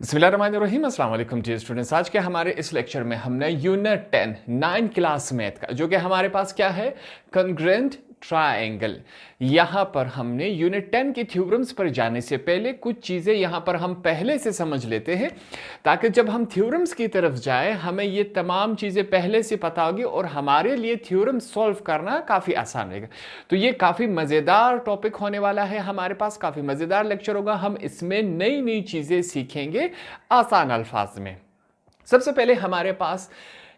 बिस्मिल्लाहिर्रहमानिर्रहीम, अस्सलाम वालेकुम डियर स्टूडेंट्स। आज के हमारे इस लेक्चर में हमने यूनिट 10 9 क्लास मैथ का जो कि हमारे पास क्या है, कंग्रुएंट ट्रायंगल। यहाँ पर हमने यूनिट 10 के थ्योरम्स पर जाने से पहले कुछ चीज़ें यहाँ पर हम पहले से समझ लेते हैं ताकि जब हम थ्योरम्स की तरफ जाए हमें ये तमाम चीज़ें पहले से पता होगी और हमारे लिए थ्योरम सॉल्व करना काफ़ी आसान रहेगा। तो ये काफ़ी मज़ेदार टॉपिक होने वाला है, हमारे पास काफ़ी मज़ेदार लेक्चर होगा। हम इसमें नई नई चीज़ें सीखेंगे आसान अल्फाज में। सबसे पहले हमारे पास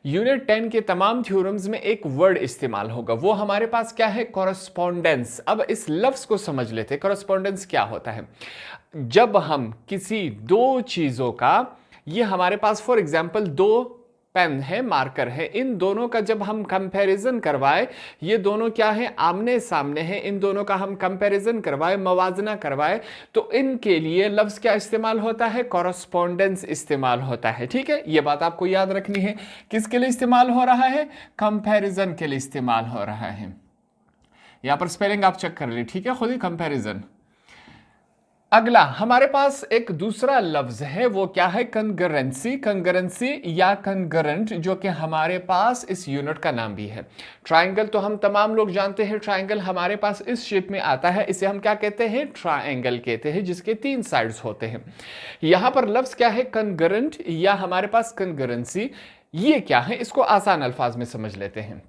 यूनिट 10 के तमाम थ्योरम्स में एक वर्ड इस्तेमाल होगा, वो हमारे पास क्या है, कॉरस्पॉन्डेंस। अब इस लफ्ज को समझ लेते हैं, कॉरस्पॉन्डेंस क्या होता है। जब हम किसी दो चीजों का, ये हमारे पास फॉर एग्जांपल दो पेन है, मार्कर है, इन दोनों का जब हम कंपैरिजन करवाए, ये दोनों क्या है, आमने सामने है, इन दोनों का हम कंपैरिजन करवाए, मवाजना करवाए, तो इनके लिए लफ्ज क्या इस्तेमाल होता है, कॉरस्पॉन्डेंस इस्तेमाल होता है। ठीक है, ये बात आपको याद रखनी है। किसके लिए इस्तेमाल हो रहा है, कंपैरिजन के लिए इस्तेमाल हो रहा है। यहां पर स्पेलिंग आप चेक कर लीजिए, ठीक है, खुद ही कंपैरिजन। अगला हमारे पास एक दूसरा लफ्ज है, वो क्या है, कंकरेंसी। कंकरेंसी या कंकरेंट, जो कि हमारे पास इस यूनिट का नाम भी है। ट्रायंगल तो हम तमाम लोग जानते हैं, ट्रायंगल हमारे पास इस शेप में आता है, इसे हम क्या कहते हैं, ट्रायंगल कहते हैं, जिसके 3 साइड्स होते हैं। यहां पर लफ्ज क्या है, कंकरेंट या हमारे पास कंकरेंसी। ये क्या है, इसको आसान अल्फाज में समझ लेते हैं।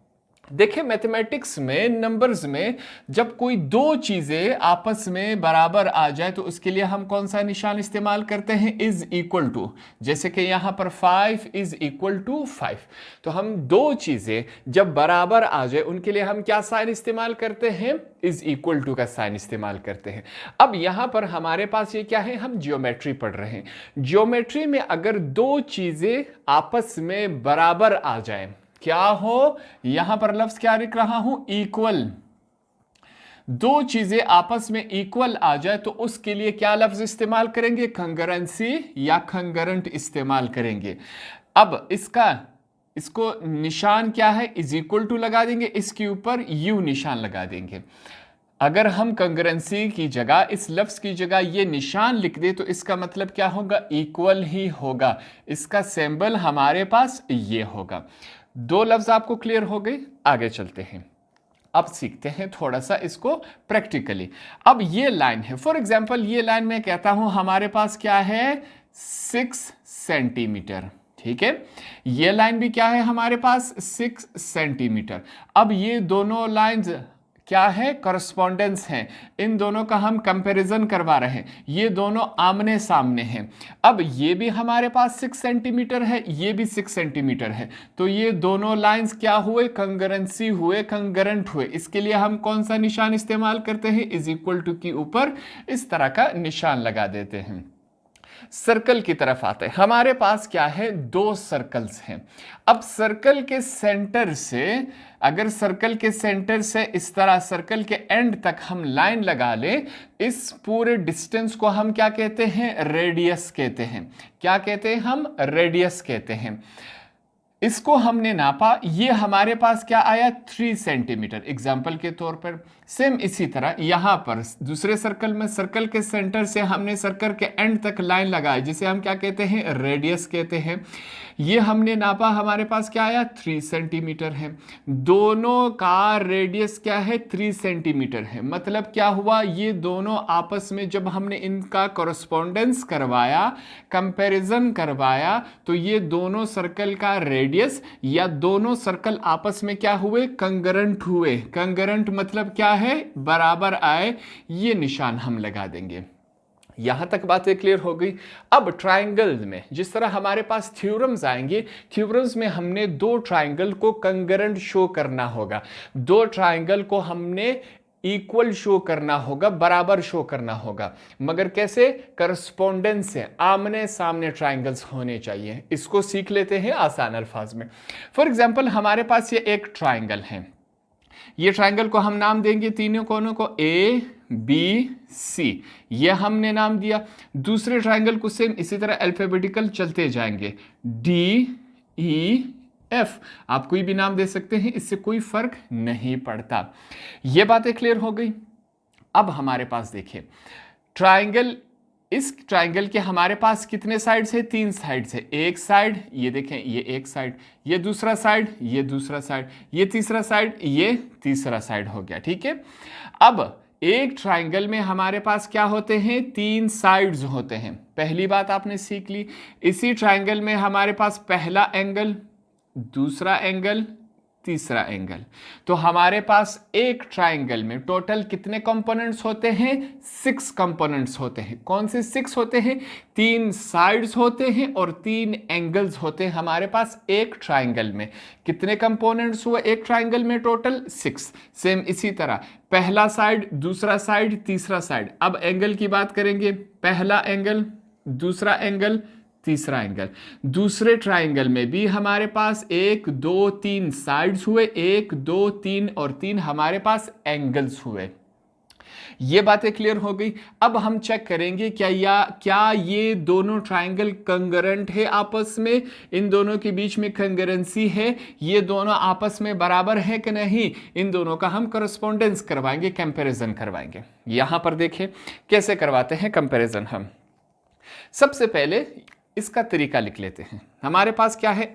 देखिए, मैथमेटिक्स में, नंबर्स में, जब कोई दो चीजें आपस में बराबर आ जाए तो उसके लिए हम कौन सा निशान इस्तेमाल करते हैं, इज इक्वल टू। जैसे कि यहां पर 5 इज इक्वल टू 5, तो हम दो चीजें जब बराबर आ जाए उनके लिए हम क्या साइन इस्तेमाल करते हैं, इज इक्वल टू का साइन इस्तेमाल करते हैं। अब यहां पर हमारे पास ये क्या है, हम जियोमेट्री पढ़ रहे हैं। जियोमेट्री में अगर दो चीजें आपस में बराबर आ जाए, क्या हो, यहां पर लफ्ज क्या लिख रहा हूं, इक्वल। दो चीजें आपस में इक्वल आ जाए तो उसके लिए क्या लफ्ज इस्तेमाल करेंगे, कंकरेंसी या कंकरेंट इस्तेमाल करेंगे। अब इसको निशान क्या है, इज इक्वल टू लगा देंगे, इसके ऊपर यू निशान लगा देंगे। अगर हम कंकरेंसी की जगह, इस लफ्ज की जगह ये निशान लिख दे तो इसका मतलब क्या होगा, इक्वल ही होगा। इसका सिंबल हमारे पास ये होगा। दो लफ्ज आपको क्लियर हो गए, आगे चलते हैं। अब सीखते हैं थोड़ा सा इसको प्रैक्टिकली। अब ये लाइन है, फॉर एग्जांपल ये लाइन मैं कहता हूं हमारे पास क्या है, 6 सेंटीमीटर। ठीक है, ये लाइन भी क्या है हमारे पास, 6 सेंटीमीटर। अब ये दोनों लाइंस क्या है, करस्पॉन्डेंस है, इन दोनों का हम कंपैरिजन करवा रहे हैं, ये दोनों आमने सामने हैं। अब ये भी हमारे पास 6 सेंटीमीटर है, ये भी 6 सेंटीमीटर है, तो ये दोनों लाइंस क्या हुए, कंकरेंसी हुए, कंकरेंट हुए। इसके लिए हम कौन सा निशान इस्तेमाल करते हैं, इज इक्वल टू के ऊपर इस तरह का निशान लगा देते हैं। सर्कल की तरफ आते हैं, हमारे पास क्या है, दो सर्कल्स हैं। अब सर्कल के सेंटर से, अगर सर्कल के सेंटर से इस तरह सर्कल के एंड तक हम लाइन लगा लें, इस पूरे डिस्टेंस को हम क्या कहते हैं, रेडियस कहते हैं। क्या कहते हैं हम, रेडियस कहते हैं। इसको हमने नापा, ये हमारे पास क्या आया, 3 सेंटीमीटर एग्जाम्पल के तौर पर। सेम इसी तरह यहां पर दूसरे सर्कल में, सर्कल के सेंटर से हमने सर्कल के एंड तक लाइन लगाई, जिसे हम क्या कहते हैं, रेडियस कहते हैं। ये हमने नापा, हमारे पास क्या आया, 3 सेंटीमीटर है। दोनों का रेडियस क्या है, 3 सेंटीमीटर है। मतलब क्या हुआ, ये दोनों आपस में जब हमने इनका कॉरस्पॉन्डेंस करवाया, कंपैरिजन करवाया, तो ये दोनों सर्कल का रेडियस या दोनों सर्कल आपस में क्या हुए, कंकरेंट हुए। कंकरेंट मतलब क्या है, बराबर आए, ये निशान हम लगा देंगे। यहां तक बातें क्लियर हो गई। अब ट्रायंगल में जिस तरह हमारे पास थ्योरम्स आएंगे, थ्योरम्स में हमने दो ट्रायंगल को कंकरेंट शो करना होगा, दो ट्रायंगल को हमने इक्वल शो करना होगा, बराबर शो करना होगा। मगर कैसे, करस्पॉन्डेंस से, आमने सामने ट्रायंगल्स होने चाहिए। इसको सीख लेते हैं आसान अल्फाज में। फॉर एग्जांपल हमारे पास ये एक ट्रायंगल है, ये ट्रायंगल को हम नाम देंगे तीनों कोनों को ए बी सी, ये हमने नाम दिया। दूसरे ट्रायंगल को सेम इसी तरह अल्फाबेटिकल चलते जाएंगे, डी ई एफ, आप कोई भी नाम दे सकते हैं, इससे कोई फर्क नहीं पड़ता। ये बातें क्लियर हो गई। अब हमारे पास देखिए, ट्रायंगल इस ट्राइंगल के हमारे पास कितने साइड्स है? 3 साइड्स है। एक साइड, ये देखें, ये एक साइड, ये दूसरा साइड, ये दूसरा साइड, ये तीसरा साइड, ये तीसरा साइड हो गया। ठीक है, अब एक ट्राइंगल में हमारे पास क्या होते हैं? 3 साइड्स होते हैं। पहली बात आपने सीख ली। इसी ट्राइंगल में हमारे पास पहला एंगल, दूसरा एंगल, तीसरा एंगल। तो हमारे पास एक ट्राइंगल में टोटल कितने कंपोनेंट्स होते हैं? 6 कंपोनेंट्स होते हैं। कौन से 6 होते हैं? 3 साइड्स होते हैं और 3 एंगल्स होते हैं हमारे पास एक ट्राइंगल में। कितने कंपोनेंट्स हुए एक ट्राइंगल में? टोटल 6। सेम इसी तरह पहला साइड, दूसरा साइड, तीसरा साइड। अब एंगल की बात करेंगे। पहला एंगल, दूसरा एंगल, तीसरा एंगल। दूसरे ट्राइंगल में भी हमारे पास 1 2 3 साइड्स हुए, 1 2 3 और 3 हमारे पास एंगल्स हुए। ये बातें क्लियर हो गई। अब हम चेक करेंगे क्या ये दोनों ट्राइंगल कंगरेंट है आपस में, इन दोनों के बीच में कंगरेंसी है, ये दोनों आपस में बराबर है कि नहीं। इन दोनों का हम करस्पॉन्डेंस करवाएंगे, कंपैरिजन करवाएंगे। यहां पर देखें कैसे करवाते हैं कंपैरिजन हम। सबसे पहले इसका तरीका लिख लेते हैं। हमारे पास क्या है?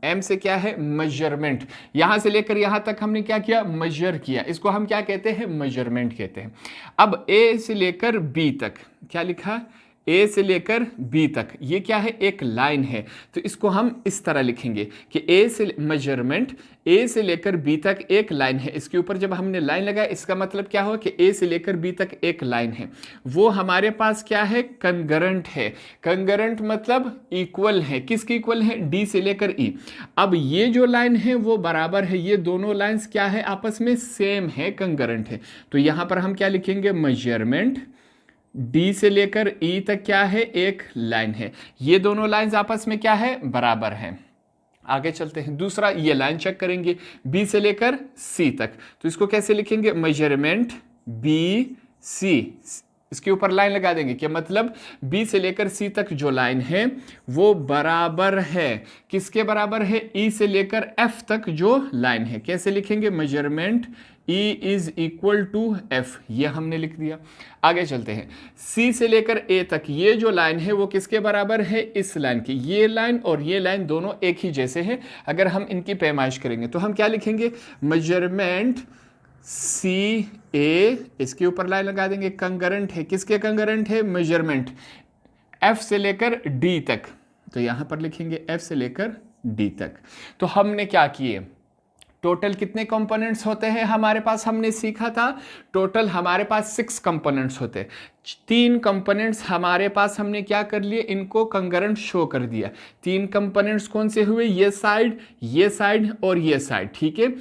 एम से क्या है? मेजरमेंट। यहां से लेकर यहां तक हमने क्या किया? मेजर किया। इसको हम क्या कहते हैं? मेजरमेंट कहते हैं। अब ए से लेकर बी तक क्या लिखा? ए से लेकर बी तक ये क्या है? एक लाइन है। तो इसको हम इस तरह लिखेंगे कि ए से मेजरमेंट, ए से लेकर बी तक एक लाइन है। इसके ऊपर जब हमने लाइन लगाया, इसका मतलब क्या हो कि ए से लेकर बी तक एक लाइन है। वो हमारे पास क्या है? कंगरेंट है। कंगरेंट मतलब इक्वल है। किसकी इक्वल है? डी से लेकर ई। अब ये जो लाइन है वो बराबर है। ये दोनों लाइंस क्या है? आपस में सेम है, कंगरेंट है। तो यहां पर हम क्या लिखेंगे? मेजरमेंट डी से लेकर ई तक क्या है? एक लाइन है। ये दोनों लाइंस आपस में क्या है? बराबर हैं। आगे चलते हैं। दूसरा ये लाइन चेक करेंगे बी से लेकर सी तक। तो इसको कैसे लिखेंगे? Measurement B C. इसके ऊपर लाइन लगा देंगे। क्या मतलब? बी से लेकर सी तक जो लाइन है वो बराबर है। किसके बराबर है? ई से लेकर एफ तक जो लाइन है। कैसे लिखेंगे? Measurement E is equal to F. ये हमने लिख दिया। आगे चलते हैं। C से लेकर A तक ये जो लाइन है वो किसके बराबर है? इस लाइन की। ये लाइन और ये लाइन दोनों एक ही जैसे हैं। अगर हम इनकी पैमाइश करेंगे तो हम क्या लिखेंगे? मेजरमेंट सी ए, इसके ऊपर लाइन लगा देंगे। कंगरेंट है। किसके कंगरेंट है? मेजरमेंट F से लेकर D तक। तो यहां पर लिखेंगे F से लेकर D तक। तो हमने क्या किए? टोटल कितने कंपोनेंट्स होते हैं हमारे पास? हमने सीखा था टोटल हमारे पास 6 कंपोनेंट्स होते हैं। 3 कंपोनेंट्स हमारे पास हमने क्या कर लिए? इनको कंगरेंट शो कर दिया। 3 कंपोनेंट्स कौन से हुए? ये साइड, ये साइड और ये साइड। ठीक है,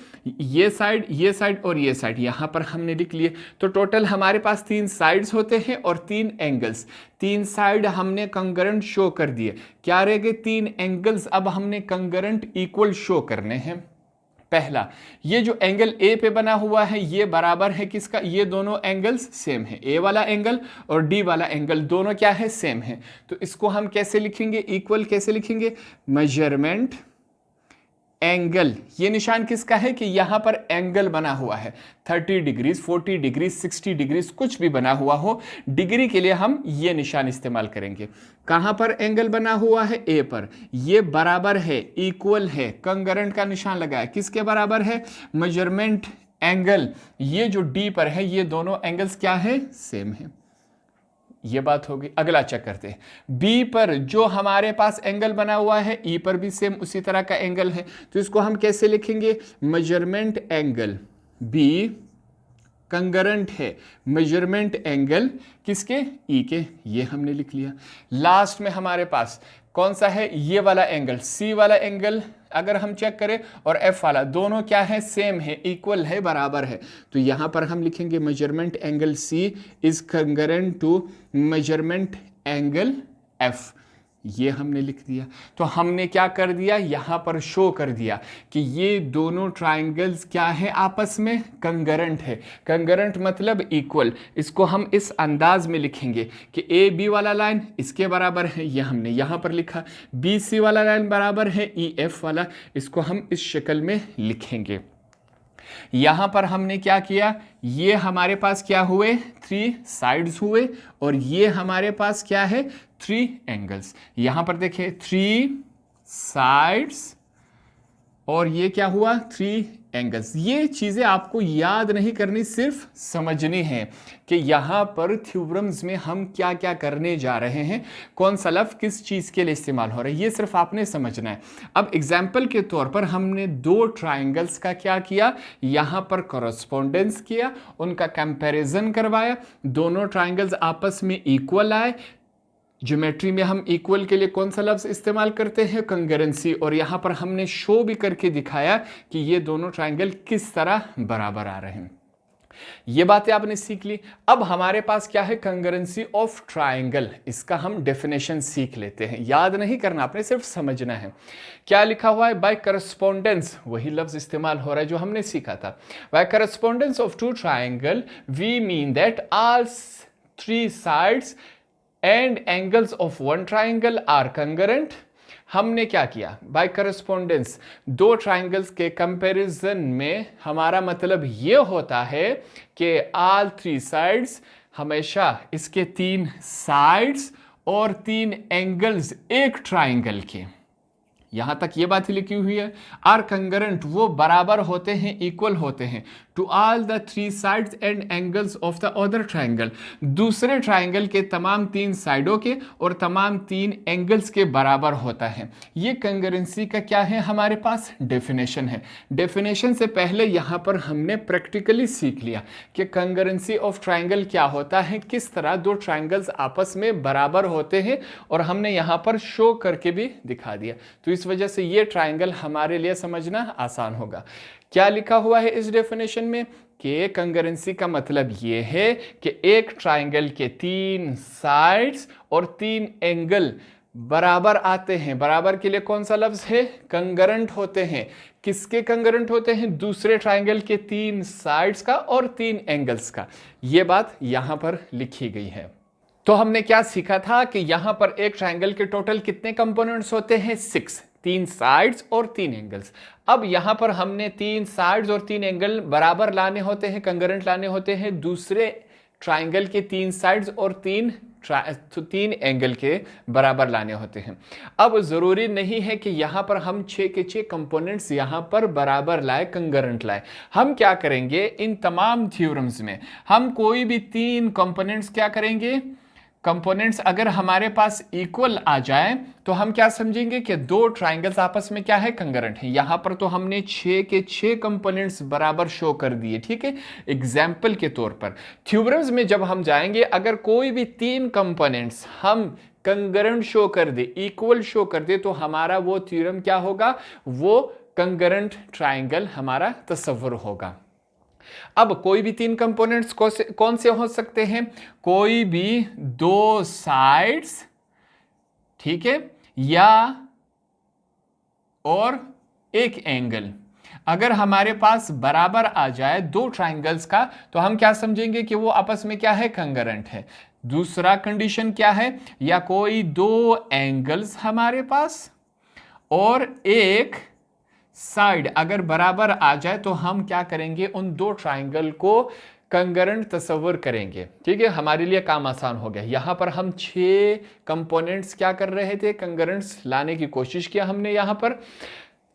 ये साइड, ये साइड और ये साइड यहां पर हमने लिख लिए। तो टोटल हमारे पास 3 साइड्स होते हैं और 3 एंगल्स। 3 साइड हमने कंगरेंट शो कर दिए। क्या रह गए? 3 एंगल्स अब हमने कंगरेंट इक्वल शो करने हैं। पहला, ये जो एंगल ए पे बना हुआ है ये बराबर है किसका? ये दोनों एंगल्स सेम है। ए वाला एंगल और डी वाला एंगल दोनों क्या है? सेम है। तो इसको हम कैसे लिखेंगे? इक्वल कैसे लिखेंगे? Measurement angle. ये निशान किसका है कि यहां पर एंगल बना हुआ है। 30 डिग्रीज, 40 डिग्रीज, 60 डिग्रीज, कुछ भी बना हुआ हो, डिग्री के लिए हम ये निशान इस्तेमाल करेंगे। कहां पर एंगल बना हुआ है? ए पर। ये बराबर है, इक्वल है, कंगरेंट का निशान लगाया। किसके बराबर है? Measurement angle. ये जो डी पर है ये दोनों एंगल्स क्या है? सेम है। ये बात होगी। अगला चेक करते हैं। बी पर जो हमारे पास एंगल बना हुआ है, ई पर भी सेम उसी तरह का एंगल है। तो इसको हम कैसे लिखेंगे? मेजरमेंट एंगल बी कंगरेंट है मेजरमेंट एंगल किसके? ई के। ये हमने लिख लिया। लास्ट में हमारे पास कौन सा है? ये वाला एंगल, सी वाला एंगल अगर हम चेक करें और एफ वाला, दोनों क्या है? सेम है, इक्वल है, बराबर है। तो यहां पर हम लिखेंगे measurement angle C is congruent to measurement angle F. ये हमने लिख दिया। तो हमने क्या कर दिया? यहां पर शो कर दिया कि ये दोनों ट्राइंगल्स क्या है? आपस में कंगरेंट है। कंगरेंट मतलब इक्वल। इसको हम इस अंदाज में लिखेंगे कि ए बी वाला लाइन इसके बराबर है। ये हमने यहां पर लिखा। बी सी वाला लाइन बराबर है ई एफ वाला। इसको हम इस शक्ल में लिखेंगे। यहां पर हमने क्या किया, ये हमारे पास क्या हुए, 3 साइड्स हुए, और ये हमारे पास क्या है, 3 एंगल्स। यहां पर देखिए 3 साइड्स और ये क्या हुआ, 3 एंगल्स। ये चीजें आपको याद नहीं करनी, सिर्फ समझनी है कि यहां पर थ्योरम्स में हम क्या क्या करने जा रहे हैं, कौन सा लफ्ज किस चीज के लिए इस्तेमाल हो रहा है, ये सिर्फ आपने समझना है। अब एग्जाम्पल के तौर पर हमने 2 ट्राइंगल्स का क्या किया, यहां पर कॉरेस्पॉन्डेंस किया, उनका कंपैरिजन करवाया, दोनों ट्राइंगल्स आपस में इक्वल आए। ज्योमेट्री में हम इक्वल के लिए कौन सा लफ्ज इस्तेमाल करते हैं, कंकरेंसी, और यहां पर हमने शो भी करके दिखाया कि ये दोनों ट्राइंगल किस तरह बराबर आ रहे हैं। ये बातें आपने सीख ली। अब हमारे पास क्या है, कंकरेंसी ऑफ ट्राइंगल, इसका हम डेफिनेशन सीख लेते हैं। याद नहीं करना, आपने सिर्फ समझना है। क्या लिखा हुआ है, बाय करस्पॉन्डेंस, वही लफ्ज इस्तेमाल हो रहा है जो हमने सीखा था। By correspondence of 2 triangle we mean that all 3 sides and angles of 1 triangle are concurrent. हमने क्या किया, बाय करस्पॉन्डेंस 2 ट्राइंगल्स के कंपैरिजन में हमारा मतलब ये होता है कि ऑल 3 साइड्स, हमेशा इसके 3 साइड्स और 3 एंगल्स एक ट्राइंगल के, यहां तक ये बात लिखी हुई है, आर कंकरेंट, वो बराबर होते हैं, इक्वल होते हैं, to all the 3 sides and angles of the other triangle, दूसरे ट्राइंगल के तमाम 3 साइडों के और तमाम 3 एंगल्स के बराबर होता है। ये कंकरेंसी का क्या है, हमारे पास डेफिनेशन है। डेफिनेशन से पहले यहां पर हमने प्रैक्टिकली सीख लिया कि कंकरेंसी ऑफ ट्राइंगल क्या होता है, किस तरह 2 ट्राइंगल्स आपस में बराबर होते हैं, और हमने यहां पर शो करके भी दिखा दिया। तो इस वजह से ये ट्राइंगल हमारे लिए समझना आसान होगा। क्या लिखा हुआ है इस डेफिनेशन में कि कंकरेंसी का मतलब ये है कि एक ट्राइंगल के 3 साइड्स और 3 एंगल बराबर आते हैं। बराबर के लिए कौन सा लफ्ज है, कंकरेंट होते हैं। किसके कंकरेंट होते हैं, दूसरे ट्राइंगल के 3 साइड्स का और 3 एंगल्स का। यह बात यहां पर लिखी गई है। तो हमने क्या सीखा था कि यहां पर एक ट्राइंगल के टोटल कितने कंपोनेंट्स होते हैं, 6, 3 साइड्स और 3 एंगल्स। अब यहां पर हमने 3 साइड्स और 3 एंगल बराबर लाने होते हैं, कंकरेंट लाने होते हैं दूसरे ट्राइंगल के 3 साइड्स और 3 एंगल के बराबर लाने होते हैं। अब जरूरी नहीं है कि यहां पर हम 6 के 6 कंपोनेंट्स यहां पर बराबर लाए, कंकरेंट लाए। हम क्या करेंगे, इन तमाम थ्योरम्स में हम कोई भी 3 कंपोनेंट्स क्या करेंगे, कंपोनेंट्स अगर हमारे पास इक्वल आ जाए तो हम क्या समझेंगे कि 2 ट्राइंगल्स आपस में क्या है, कंकरेंट है। यहां पर तो हमने 6 के 6 कंपोनेंट्स बराबर शो कर दिए, ठीक है, एग्जाम्पल के तौर पर। थ्योरम्स में जब हम जाएंगे, अगर कोई भी 3 कंपोनेंट्स हम कंकरेंट शो कर दे, इक्वल शो कर दे, तो हमारा वो थ्योरम क्या होगा, वो कंकरेंट ट्राइंगल हमारा तस्वुर होगा। अब कोई भी 3 कंपोनेंट्स कौन से हो सकते हैं, कोई भी 2 साइड्स, ठीक है, या और एक एंगल। अगर हमारे पास बराबर आ जाए 2 ट्राइंगल्स का, तो हम क्या समझेंगे कि वो आपस में क्या है, कंकरेंट है। दूसरा कंडीशन क्या है, या कोई 2 एंगल्स हमारे पास और एक साइड अगर बराबर आ जाए, तो हम क्या करेंगे, उन 2 ट्राइंगल को कंकरेंट तस्वर करेंगे। ठीक है, हमारे लिए काम आसान हो गया। यहां पर हम 6 कंपोनेंट्स क्या कर रहे थे, कंकरेंट्स लाने की कोशिश किया हमने। यहां पर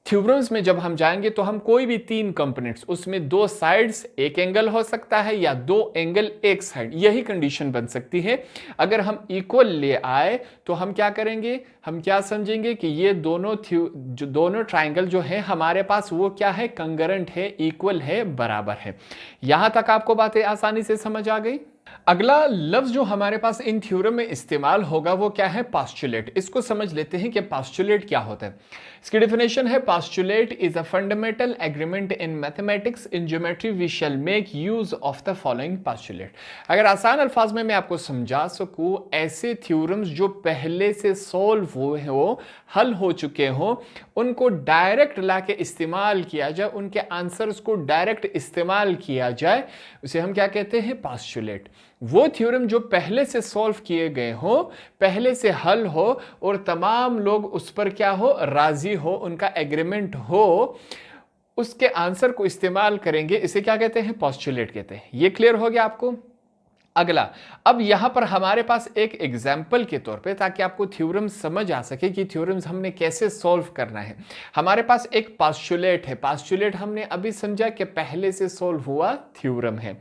थ्योरम्स में जब हम जाएंगे तो हम कोई भी 3 कंपोनेंट्स, उसमें 2 साइड्स एक एंगल हो सकता है या 2 एंगल एक साइड, यही कंडीशन बन सकती है। अगर हम इक्वल ले आए तो हम क्या करेंगे, हम क्या समझेंगे कि ये दोनों ट्राइंगल जो है हमारे पास, वो क्या है, कंकरेंट है, इक्वल है, बराबर है। यहां तक आपको बातें आसानी से समझ आ गई। अगला लफ्ज जो हमारे पास इन थ्योरम में इस्तेमाल होगा वो क्या है, पास्टुलेट। इसको समझ लेते हैं कि पास्टुलेट क्या होता है। इसकी डेफिनेशन है, postulate is a fundamental agreement in mathematics, in geometry we shall make use of the following postulate. अगर आसान अल्फाज में मैं आपको समझा सकूं, ऐसे थ्योरम्स जो पहले से सॉल्व हुए हो, हल हो चुके हो, उनको डायरेक्ट लाके इस्तेमाल किया जाए, उनके आंसर्स को डायरेक्ट इस्तेमाल किया जाए, उसे हम क्या कहते हैं, पास्टुलेट। वो थ्योरम जो पहले से सॉल्व किए गए हो, पहले से हल हो और तमाम लोग उस पर क्या हो, राजी हो, उनका एग्रीमेंट हो, उसके आंसर को इस्तेमाल करेंगे। इसे क्या कहते हैं? पोस्टुलेट कहते हैं। ये क्लियर हो गया आपको? अगला, अब यहां पर हमारे पास एक एग्जाम्पल के तौर पे, ताकि आपको थ्योरम समझ आ सके कि थ्योरम्स हमने कैसे सॉल्व करना है। हमारे पास एक पोस्टुलेट है। पोस्टुलेट हमने अभी समझा कि पहले से सॉल्व हुआ थ्योरम है।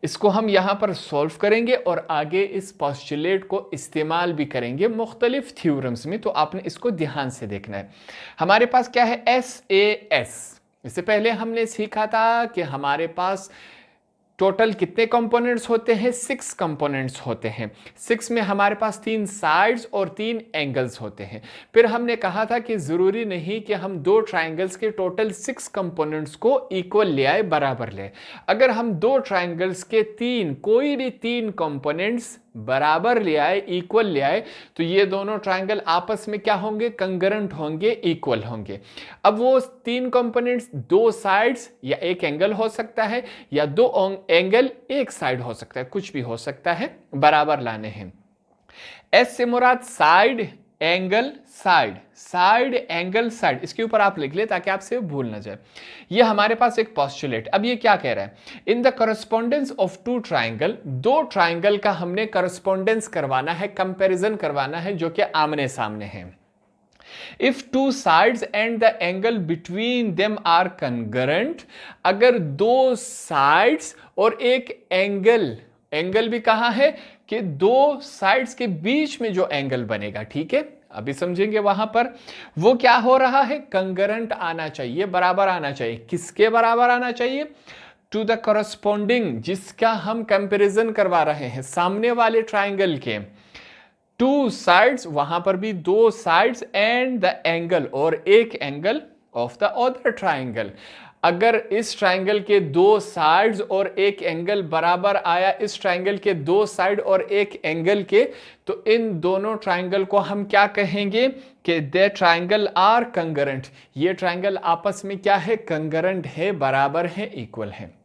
इसको हम यहां पर सॉल्व करेंगे और आगे इस पोस्टुलेट को इस्तेमाल भी करेंगे मुख्तलिफ थ्योरम्स में। तो आपने इसको ध्यान से देखना है। हमारे पास क्या है? SAS। इससे पहले हमने सीखा था कि हमारे पास टोटल कितने कंपोनेंट्स होते हैं? 6 कंपोनेंट्स होते हैं। 6 में हमारे पास 3 साइड्स और 3 एंगल्स होते हैं। फिर हमने कहा था कि ज़रूरी नहीं कि हम 2 ट्राइंगल्स के टोटल 6 कंपोनेंट्स को इक्वल ले आए, बराबर ले। अगर हम 2 ट्राइंगल्स के कोई भी 3 कंपोनेंट्स बराबर ले आए, इक्वल ले आए, तो ये दोनों ट्राइंगल आपस में क्या होंगे? कंकरेंट होंगे, इक्वल होंगे। अब वो 3 कंपोनेंट्स 2 साइड्स या एक एंगल हो सकता है, या 2 एंगल एक साइड हो सकता है, कुछ भी हो सकता है, बराबर लाने हैं। एस से मुराद side, angle, side, side, angle, side. इसके ऊपर आप लिख ले ताकि आपसे भूल ना जाए। ये हमारे पास एक पोस्टुलेट। अब ये क्या कह रहा है? In the correspondence of 2 triangle, 2 triangle का हमने करस्पॉन्डेंस करवाना है, कंपैरिजन करवाना है, जो कि आमने सामने है। If 2 sides and the angle between them are congruent, अगर 2 साइड्स और एक एंगल, एंगल भी कहा है कि 2 साइड्स के बीच में जो एंगल बनेगा, ठीक है, अभी समझेंगे वहां पर, वो क्या हो रहा है? कंकरेंट आना चाहिए, बराबर आना चाहिए। किसके बराबर आना चाहिए? टू द करस्पॉन्डिंग, जिसका हम कंपैरिजन करवा रहे हैं, सामने वाले ट्राइंगल के 2 साइड्स, वहां पर भी 2 साइड्स एंड द एंगल, और एक angle of the other triangle. अगर इस ट्राइंगल के 2 साइड्स और एक एंगल बराबर आया इस ट्राइंगल के 2 साइड और एक एंगल के, तो इन दोनों ट्राइंगल को हम क्या कहेंगे? कि दे ट्राइंगल आर कंकरेंट। ये ट्राइंगल आपस में क्या है? कंकरेंट है, बराबर है, इक्वल है।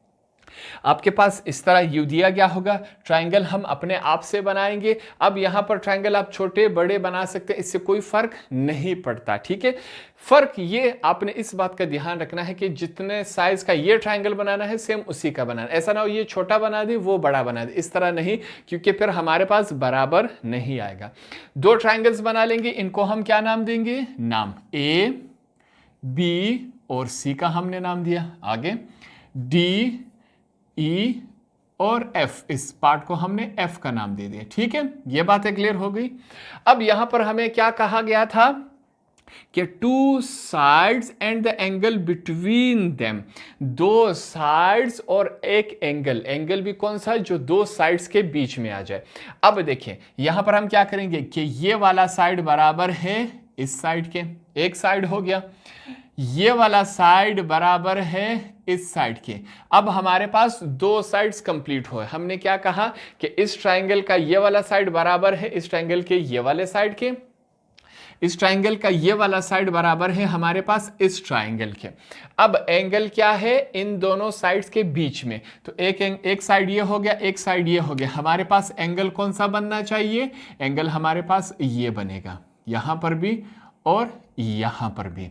आपके पास इस तरह यू दिया गया होगा। ट्राइंगल हम अपने आप से बनाएंगे। अब यहां पर ट्राइंगल आप छोटे बड़े बना सकते हैं, इससे कोई फर्क नहीं पड़ता, ठीक है। फर्क ये आपने इस बात का ध्यान रखना है कि जितने साइज का ये ट्राइंगल बनाना है, सेम उसी का बनाना। ऐसा ना हो ये छोटा बना दे वो बड़ा बना दे, इस तरह नहीं, क्योंकि फिर हमारे पास बराबर नहीं आएगा। 2 ट्राइंगल्स बना लेंगे, इनको हम क्या नाम देंगे? नाम A, B और C का हमने नाम दिया। आगे D, E और F, इस पार्ट को हमने F का नाम दे दिया, ठीक है। ये बातें क्लियर हो गई। अब यहां पर हमें क्या कहा गया था कि 2 sides and the angle between them, 2 sides और एक एंगल, एंगल भी कौन सा? जो 2 साइड्स के बीच में आ जाए। अब देखिए यहां पर हम क्या करेंगे कि ये वाला साइड बराबर है इस साइड के, एक साइड हो गया। ये वाला साइड बराबर है इस साइड के। अब हमारे पास 2 साइड्स कंप्लीट हुए। हमने क्या कहा कि इस ट्राइंगल का ये वाला साइड बराबर है इस ट्राइंगल के ये वाले साइड के, इस ट्राइंगल का ये वाला साइड बराबर है हमारे पास इस ट्राइंगल के। अब एंगल क्या है? इन दोनों साइड्स के बीच में। तो एक साइड ये हो गया, एक साइड ये हो गया। हमारे पास एंगल कौन सा बनना चाहिए? एंगल हमारे पास ये बनेगा, यहां पर भी और यहां पर भी।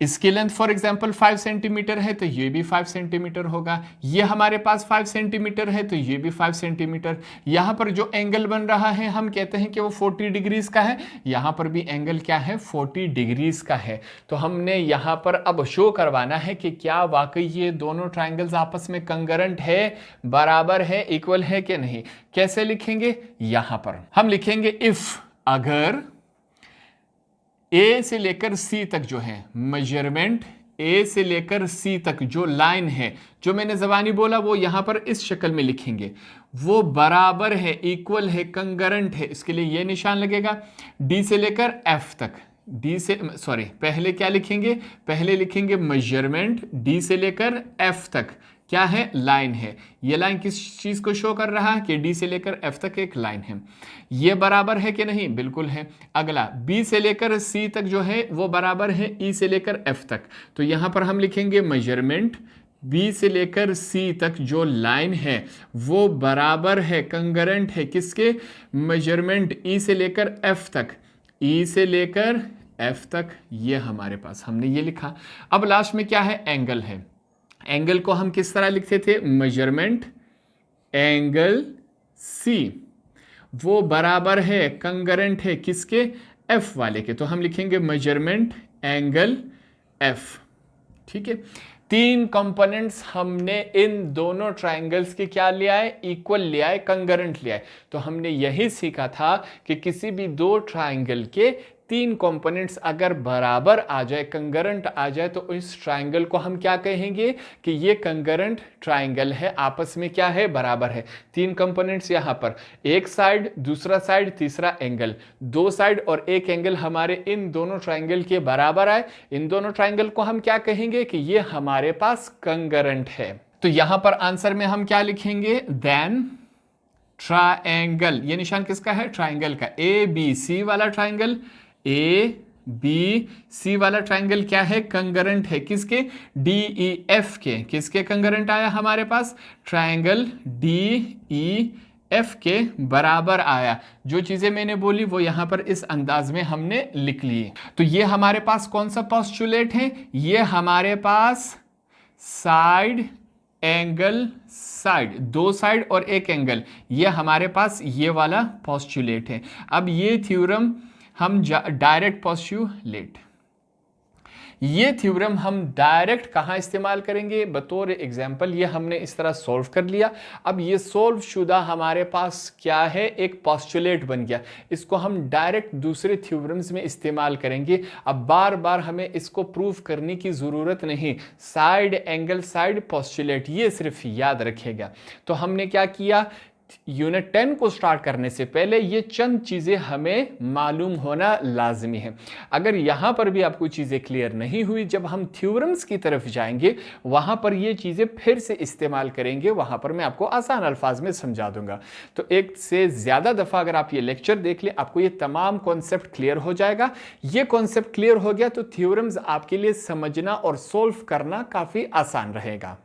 इसकी लेंथ फॉर एग्जांपल 5 सेंटीमीटर है तो ये भी 5 सेंटीमीटर होगा। ये हमारे पास 5 सेंटीमीटर है तो ये भी 5 सेंटीमीटर। यहां पर जो एंगल बन रहा है हम कहते हैं कि वो 40 डिग्रीज का है। यहां पर भी एंगल क्या है? 40 डिग्रीज का है। तो हमने यहां पर अब शो करवाना है कि क्या वाकई ये दोनों ट्राइंगल्स आपस में कंकरेंट है, बराबर है, इक्वल है कि नहीं। कैसे लिखेंगे? यहां पर हम लिखेंगे इफ, अगर ए से लेकर सी तक जो है मेजरमेंट, ए से लेकर सी तक जो लाइन है, जो मैंने ज़बानी बोला वो यहां पर इस शक्ल में लिखेंगे, वो बराबर है, इक्वल है, कंकरेंट है। इसके लिए ये निशान लगेगा। डी से लेकर एफ तक, पहले क्या लिखेंगे? पहले लिखेंगे मेजरमेंट, डी से लेकर एफ तक क्या है? लाइन है। ये लाइन किस चीज को शो कर रहा है? कि डी से लेकर एफ तक एक लाइन है। ये बराबर है कि नहीं? बिल्कुल है। अगला बी से लेकर सी तक जो है वो बराबर है ई से लेकर एफ तक। तो यहां पर हम लिखेंगे मेजरमेंट, बी से लेकर सी तक जो लाइन है वो बराबर है, कंकरेंट है किसके? मेजरमेंट ई से लेकर एफ तक, ई से लेकर एफ तक, ये हमारे पास हमने ये लिखा। अब लास्ट में क्या है, एंगल है। एंगल को हम किस तरह लिखते थे, मेजरमेंट एंगल सी वो बराबर है, कंकरेंट है किसके, एफ वाले के, तो हम लिखेंगे मेजरमेंट एंगल एफ। ठीक है, 3 कंपोनेंट्स हमने इन दोनों ट्रायंगल्स के क्या लिया है, इक्वल लिया है, कंकरेंट लिया है। तो हमने यही सीखा था कि किसी भी 2 ट्रायंगल के 3 कंपोनेंट्स अगर बराबर आ जाए, कंकरेंट आ जाए, तो इस ट्रायंगल को हम क्या कहेंगे कि ये कंकरेंट ट्रायंगल है, आपस में क्या है, बराबर है। 3 कंपोनेंट्स यहाँ पर, एक साइड, दूसरा साइड, तीसरा एंगल, 2 साइड और एक एंगल हमारे इन दोनों ट्रायंगल के बराबर आए, इन दोनों ट्रायंगल को हम क्या कहेंगे कि ये हमारे पास कंकरेंट है। तो यहां पर आंसर में हम क्या लिखेंगे, देन ट्रायंगल, ये निशान किसका है, ट्रायंगल का, ए बी सी वाला ट्रायंगल, ए बी सी वाला ट्रायंगल क्या है, कंकरेंट है किसके, डी ई एफ के, किसके कंकरेंट आया हमारे पास, ट्रायंगल डी ई एफ के बराबर आया। जो चीजें मैंने बोली वो यहां पर इस अंदाज में हमने लिख ली। तो ये हमारे पास कौन सा पोस्टुलेट है, ये हमारे पास साइड एंगल साइड, 2 साइड और एक एंगल, ये हमारे पास ये वाला पोस्टुलेट है। अब ये थ्योरम हम डायरेक्ट पोस्टुलेट, ये थ्योरम हम डायरेक्ट कहाँ इस्तेमाल करेंगे, बतौर एग्जाम्पल ये हमने इस तरह सॉल्व कर लिया। अब ये सॉल्व शुदा हमारे पास क्या है, एक पोस्टुलेट बन गया, इसको हम डायरेक्ट दूसरे थ्योरम्स में इस्तेमाल करेंगे। अब बार बार हमें इसको प्रूव करने की ज़रूरत नहीं, साइड एंगल साइड पोस्टुलेट, ये सिर्फ याद रखिएगा। तो हमने क्या किया, यूनिट 10 को स्टार्ट करने से पहले ये चंद चीज़ें हमें मालूम होना लाजमी है। अगर यहाँ पर भी आपको चीज़ें क्लियर नहीं हुई, जब हम थ्योरम्स की तरफ जाएंगे वहाँ पर ये चीज़ें फिर से इस्तेमाल करेंगे, वहाँ पर मैं आपको आसान अल्फाज में समझा दूंगा। तो एक से ज़्यादा दफ़ा अगर आप ये लेक्चर देख लें, आपको ये तमाम कॉन्सेप्ट क्लियर हो जाएगा। ये कॉन्सेप्ट क्लियर हो गया तो थ्योरम्स आपके लिए समझना और सोल्व करना काफ़ी आसान रहेगा।